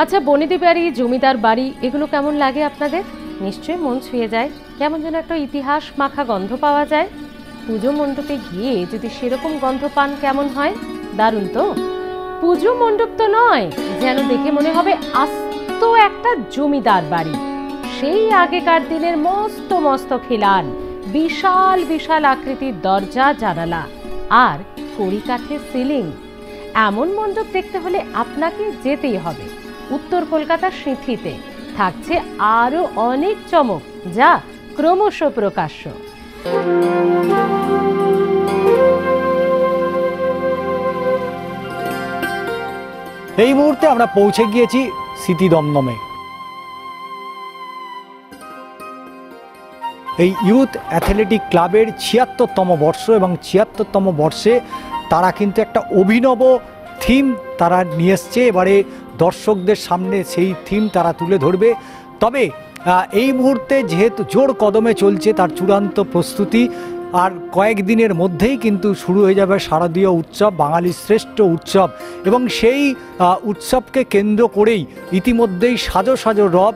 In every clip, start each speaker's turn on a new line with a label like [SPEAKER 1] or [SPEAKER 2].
[SPEAKER 1] আচ্ছা, বনেদি বাড়ি, জমিদার বাড়ি এগুলো কেমন লাগে আপনাদের? নিশ্চয়ই মন ছুঁয়ে যায়। কেমন যেন একটা ইতিহাস মাখা গন্ধ পাওয়া যায়। পুজো মণ্ডপে গিয়ে যদি সেরকম গন্ধ পান কেমন হয়? দারুণ তো। পুজো মণ্ডপ তো নয়, যেন দেখে মনে হবে আস্ত একটা জমিদার বাড়ি। সেই আগেকার দিনের মস্ত মস্ত খিলান, বিশাল বিশাল আকৃতির দরজা জানালা আর কড়িকাঠের সিলিং। এমন মণ্ডপ দেখতে হলে আপনাকে যেতেই হবে উত্তর কলকাতার সিঁথিতে। থাকছে আরো অনেক চমক, যা ক্রমশ প্রকাশ্য।
[SPEAKER 2] এই মুহূর্তে আমরা পৌঁছে গিয়েছি সিটি দমদমে। এই ইউথ অ্যাথলেটিক ক্লাবের ৭৬তম বর্ষ, এবং ৭৬তম বর্ষে তারা কিন্তু একটা অভিনব থিম তারা নিয়ে এসছে। এবারে দর্শকদের সামনে সেই থিম তারা তুলে ধরবে। তবে এই মুহূর্তে যেহেতু জোর কদমে চলছে তার চূড়ান্ত প্রস্তুতি, আর কয়েকদিনের মধ্যেই কিন্তু শুরু হয়ে যাবে শারদীয় উৎসব, বাঙালির শ্রেষ্ঠ উৎসব, এবং সেই উৎসবকে কেন্দ্র করেই ইতিমধ্যেই সাজো সাজো রব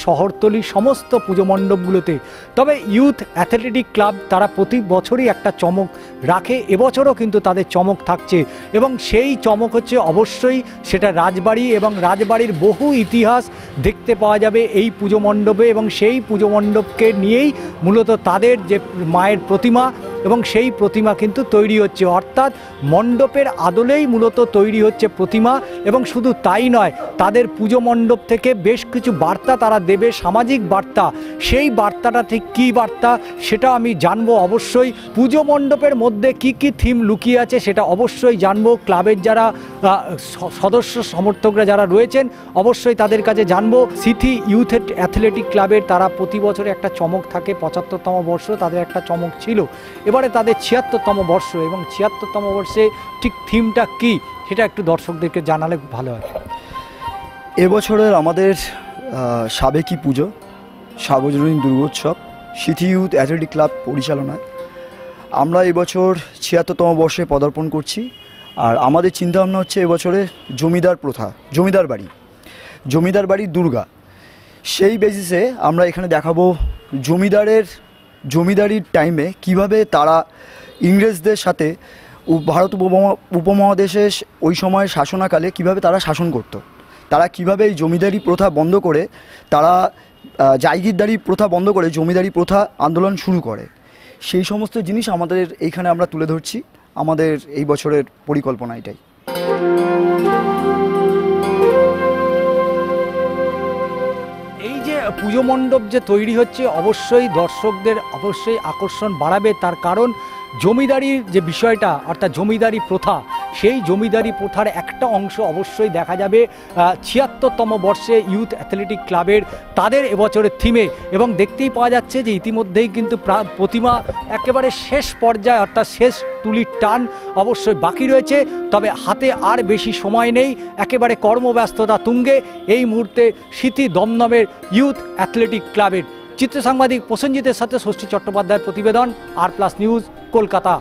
[SPEAKER 2] শহরতলি সমস্ত পুজো মণ্ডপগুলোতে। তবে ইউথ অ্যাথলেটিক ক্লাব তারা প্রতি বছরই একটা চমক রাখে, এবছরও কিন্তু তাদের চমক থাকছে, এবং সেই চমক হচ্ছে অবশ্যই সেটা রাজবাড়ি, এবং রাজবাড়ির বহু ইতিহাস দেখতে পাওয়া যাবে এই পুজো মণ্ডপে, এবং সেই পুজো মণ্ডপকে নিয়েই মূলত তাদের যে মায়ের প্রতিমা, এবং সেই প্রতিমা কিন্তু তৈরি হচ্ছে, অর্থাৎ মণ্ডপের আদলেই মূলত তৈরি হচ্ছে প্রতিমা। এবং শুধু তাই নয়, তাদের পুজো মণ্ডপ থেকে বেশ কিছু বার্তা তারা দেবে, সামাজিক বার্তা। সেই বার্তাটা ঠিক কী বার্তা সেটা আমি জানবো অবশ্যই। পুজো মণ্ডপের মধ্যে কি কি থিম লুকিয়ে আছে সেটা অবশ্যই জানবো। ক্লাবের যারা সদস্য সমর্থকরা যারা রয়েছেন অবশ্যই তাদের কাছে জানবো। সিটি ইউথ অ্যাথলেটিক ক্লাবের তারা প্রতি বছরে একটা চমক থাকে, ৭৫তম বর্ষ তাদের একটা চমক ছিল, এবারে তাদের ৭৬তম বর্ষ, এবং ৭৬তম বর্ষে ঠিক থিমটা কি সেটা একটু দর্শকদেরকে জানালে ভালো হয়।
[SPEAKER 3] এবছরের আমাদের সাবেকি পুজো, সার্বজনীন দুর্গোৎসব সিটি ইউথ অ্যাথলেটিক ক্লাব পরিচালনায় আমরা এবছর ৭৬তম বর্ষে পদার্পণ করছি। আর আমাদের চিন্তাভাবনা হচ্ছে এবছরে জমিদার প্রথা, জমিদার বাড়ি দুর্গা, সেই বেসিসে আমরা এখানে দেখাবো জমিদারির টাইমে কিভাবে তারা ইংরেজদের সাথে ভারত উপমহাদেশে ওই সময় শাসনাকালে কিভাবে তারা শাসন করত, তারা কিভাবে এই জমিদারি প্রথা বন্ধ করে, তারা জায়গিরদারি প্রথা বন্ধ করে জমিদারি প্রথা আন্দোলন শুরু করে। সেই সমস্ত জিনিস আমাদের এইখানে আমরা তুলে ধরছি। আমাদের এই বছরের পরিকল্পনা এটাই।
[SPEAKER 2] এই যে পুজো মণ্ডপ যে তৈরি হচ্ছে অবশ্যই দর্শকদের অবশ্যই আকর্ষণ বাড়াবে, তার কারণ জমিদারির যে বিষয়টা অর্থাৎ জমিদারি প্রথা, সেই জমিদারি প্রথার একটা অংশ অবশ্যই দেখা যাবে ৭৬তম বর্ষে ইউথ অ্যাথলেটিক ক্লাবের তাদের এবছরের থিমে। এবং দেখতেই পাওয়া যাচ্ছে যে ইতিমধ্যেই কিন্তু প্রতিমা একেবারে শেষ পর্যায়ে, অর্থাৎ শেষ তুলির টান অবশ্যই বাকি রয়েছে। তবে হাতে আর বেশি সময় নেই, একেবারে কর্মব্যস্ততা তুঙ্গে এই মুহূর্তে সিটি দমদমের ইউথ অ্যাথলেটিক ক্লাবের। চিত্র সাংবাদিক প্রসেনজিতের সাথে ষষ্ঠী চট্টোপাধ্যায়ের প্রতিবেদন, আর প্লাস নিউজ, কলকাতা।